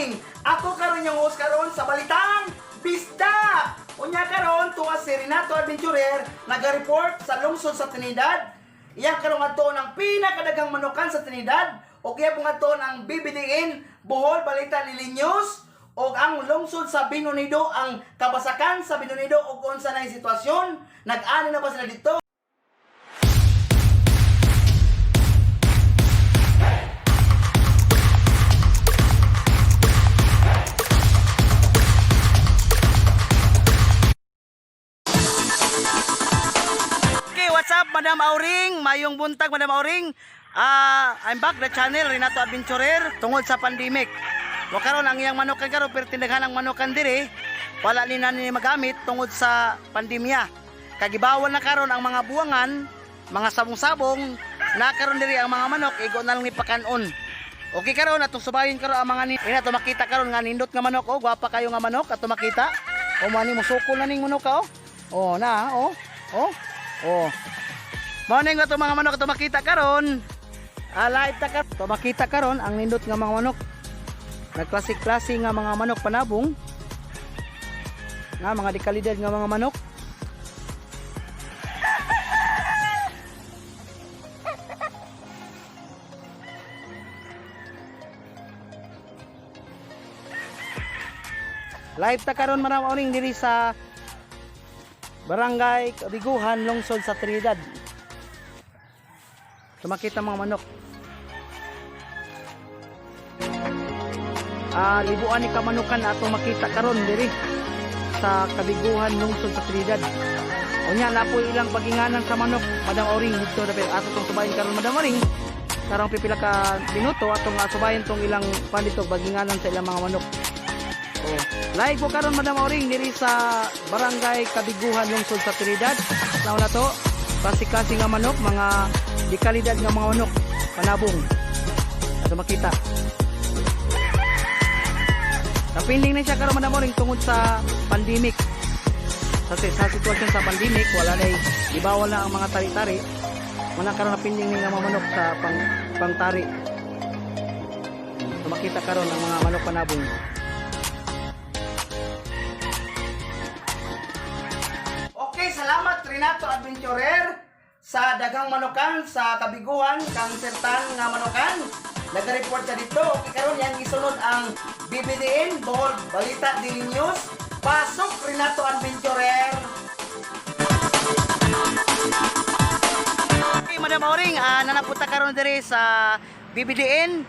Oring. Ako karon yung host karon sa Balitang Bisda. Unya karon tuwa si Renato Adventurer naga-report sa lungsod sa Trinidad. Iya karon adto ng pinakadagang manukan sa Trinidad o kaya po adto ng BBDN Bohol Balita Lilinyos o ang lungsod sa Binunido ang kabasakan sa Binunido o kung sa na sitwasyon. Nag-ano na ba sila dito? What's up, Madam Auring? Mayong buntag, Madam Auring. I'm back the channel Renato Adventurer tungod sa pandemic. Wa karon ang iyang manukan karon pero tindaghan ang manukan diri wala ni nani magamit tungod sa pandemya. Kagibawan na karon ang mga buwangan, mga sabong-sabong na karon diri ang mga manok igo na lang ni pakanon. Okay karon atong subayin karon ang mga ina to makita karon nga nindot nga manok oh, gwapa kayo nga manok ato makita. O mani mo sukol na ning manok ka oh. Oh na oh. Oh. Oh. Morning nga mga manok ito makita karon. Live ta karon. Ito makita karon ang nindot nga mga manok. Nagklase-klase nga mga manok panabong. Nga mga dekalidad nga mga manok. Live ta karon Madam Auring diri sa Barangay Kabiguhan, lungsod sa Trinidad. Tumakita mga manok. Libuan ni kamanukan ato makita karon diri sa Kabiguhan, lungsod sa Trinidad. Unya na po ilang paginganan sa manok, Madam Auring dito dapat ato tong subayin karon Madam Auring. Karang pipila ka minuto atong subayin tong ilang pandito paginganan sa ilang mga manok. Oh, live ko karon Madam Auring diri sa Barangay Kabiguhan, lungsod sa Trinidad. Now na to, klase-klase nga manok, mga dekalidad nga mga manok, panabong. Ato makita. Napinding na siya karon Madam Auring tungod sa pandemic. Kasi sa sitwasyon sa pandemic, wala na ibawal na ang mga tari-tari. Wala karon napinding nga mga manok sa pangtari. Ato makita karon ang mga manok panabong. Salamat Renato Adventurer sa dagang manukan sa Kabiguhan kang sertan nga manukan. Nag-report siya dito. Okay karon yang gisunod ang BBDN Bohol Balita Lilinyos. Pasok Renato Adventurer. Okay Madam Auring, nanapunta karon diri sa BBDN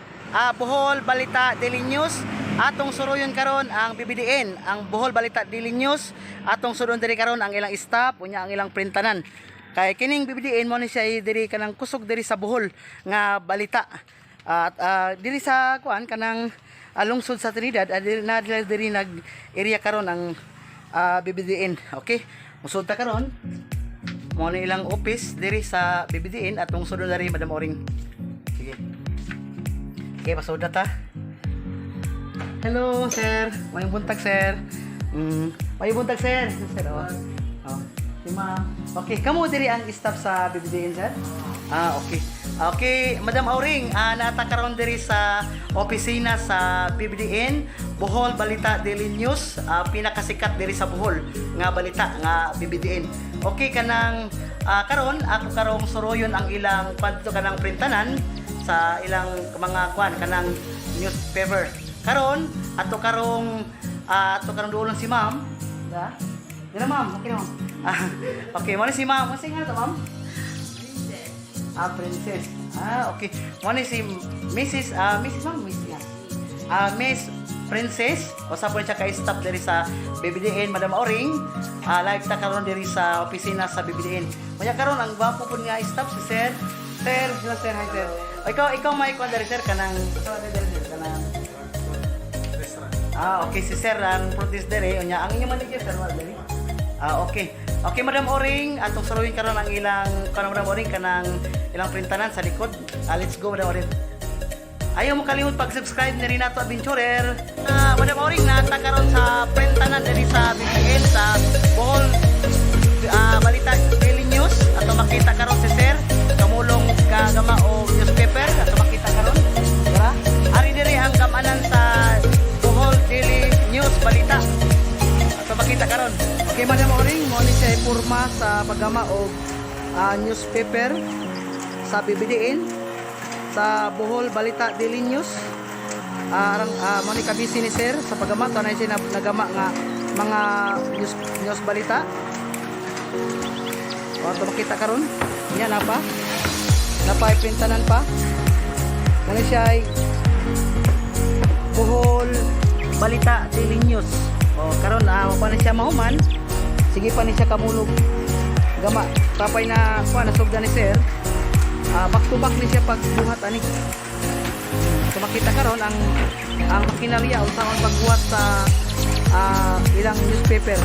Bohol Balita Lilinyos. Atong suruyon karon ang BBDN, ang Bohol Balita Lilinyos. Atong suruyon diri karon ang ilang staff, unya ang ilang printanan. Kay kining BBDN mo ni siya diri kanang kusog diri sa Bohol nga balita. At diri sa kuan kanang lungsod sa Trinidad, diri nag-area karon ang BBDN. Okay? Musud ta karon. Mo ni ilang office diri sa BBDN atong sudon diri Madam Auring. Sige. Okay, pasud ta. Hello, sir. Mayong buntag, sir. Mayong buntag, sir. Sir, oh. Si ma'am. Okay, kamo diri ang staff sa BBDN, sir? Okay. Okay, Madam Auring, nata karon diri sa opisina sa BBDN, Bohol Balita Lilinyos, pinakasikat diri sa Bohol nga balita nga BBDN. Okay, kanang karon ako karong suroyon ang ilang padto kanang printanan sa ilang mga kwan kanang newspaper. Karon ato karong duolon si ma'am. Da? Dira ma'am, okay na ma'am. Okay, mo ni si ma'am. Mo si nga to ma'am? Princess. Princess. Okay. Mo ni si Mrs. Mrs. ma'am, Miss nga. Miss Princess, usa po siya ka staff diri sa BBDN Madam Auring. Live ta karon diri sa opisina sa BBDN. Unya karon ang gwapo pud nga staff si Sir. Sir, hi sir. Ikaw may kwan diri sir kanang okay si sir ang protest dere unya ang inyong manager sir wala dere. Okay. Okay Madam Auring, atong saluhin karon ang ilang Madam Auring kanang ilang printanan sa likod. Let's go Madam Auring. Ayaw mo kalimot pag-subscribe ni Renato Adventurer. Madam Auring nata karon sa printanan diri sa BBDN sa Bohol Balita Lilinyos. Ato makita karon si sir kamulong kagama o newspaper ato makita karon. Ari diri ang kamanan sa porma sa paggama og newspaper sa BBDN sa Bohol Balita Daily News. Mo ni kabisi ni sir sa paggama tanay siya nagama nga mga news balita. O ato makita karon. Yan napa iprintanan pa. Kani siya ay Bohol Balita Daily News. O karon pa na siya mahuman. Sige pa ni siya kamulog. Gama tapay na nasugdan ni sir. Back to back ni siya pagbuhat ani. So makita karon ang makinarya usaon pagbuhat sa ilang newspaper.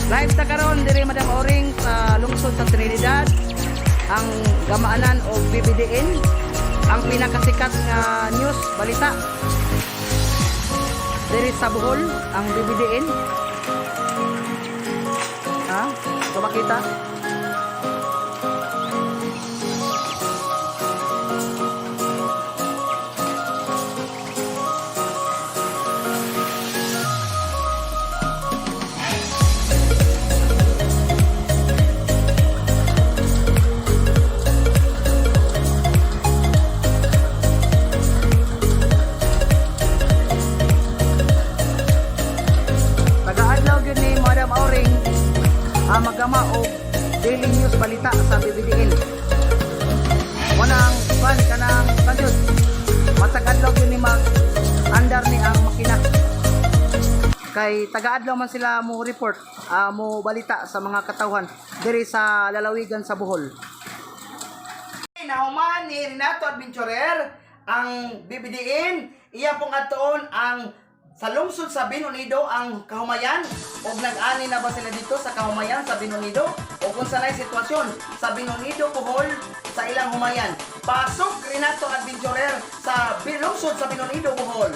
Live ta karon diri Madam Auring sa lungsod sa Trinidad, ang gamaanan o BBDN, ang pinakasikat nga news balita diri sa Bohol, ang BBDN. So makita magama o daily news balita sa BBDN. Wanang kanang kanjud matag-adlaw yun ni mag-andar ni ang makina. Kay taga-adlaw man sila mo report, mo balita sa mga katawhan diri sa lalawigan sa Bohol. Nahuman ni Renato Adventurer ang BBDN, iya pong atoon ang sa lungsod sa Binunido ang kahumayan o nag-ani na ba sila dito sa kahumayan sa Binunido o kung saan ay sitwasyon sa Binunido, Bohol sa ilang humayan. Pasok Renato Adventurer sa lungsod sa Binunido, Bohol.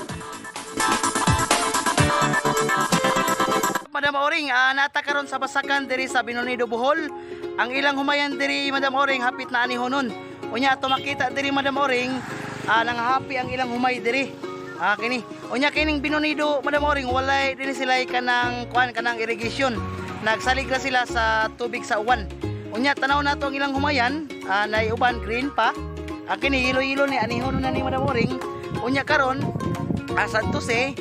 Madam Auring, nata karon sa basakan diri sa Binunido, Bohol. Ang ilang humayan diri Madam Auring hapit na anihonon. Unya ato makita diri Madam Auring, nanghahapi ang ilang humay diri. Kini. Unya kining Binunido Madam Auring walay dinhi sila kanang kanang irrigation. Nagsalig na sila sa tubig sa uwan. Unya tanaw nato ang ilang humayan, nay uban green pa. Kini ilo-ilo ni anihon na ni Madam Auring. Unya karon Santose,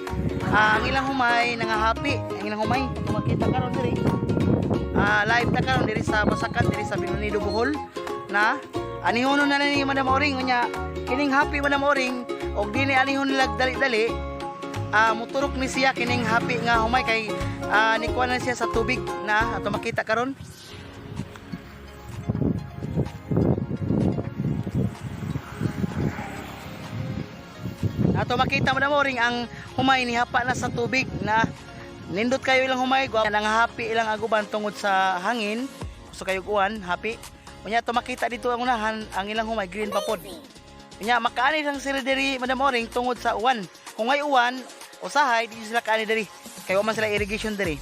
ang ilang humay nangahapi, ang ilang humay makita karon diri. Live ta karon diri sa basakan diri sa Binunido, Bohol na anihon na ni Madam Auring. Unya kining happy Madam Auring og dini anihon nila dali-dali, muturok ni siya kining happy nga humay kay nikuha na siya sa tubig na ato makita karon. Ato makita Madam Auring ang humay ni hapa na sa tubig na nindot kayo ilang humay gwa nang happy ilang aguban tungod sa hangin so kayo kuan happy. Unya ato makita dito ang unahan ang ilang humay green pa pod. Unya makaani sang sila diri Madam Auring tungod sa uwan. Kung ngay uwan usahay di sila kaani diri kay man sila irrigation diri.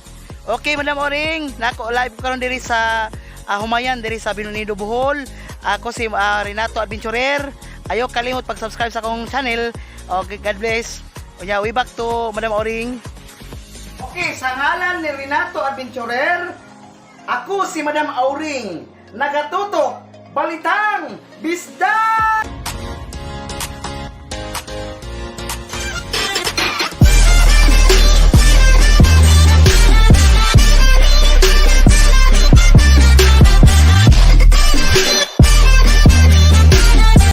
Okay Madam Auring, nako live karon diri sa humayan diri sa Binunido, Bohol. Ako si Renato Adventurer. Ayo kalimot pag-subscribe sa akong channel. Okay, God bless. Unya we back to Madam Auring. Okay, sa ngalan ni Renato Adventurer, ako si Madam Auring, nagatutok balitang bisda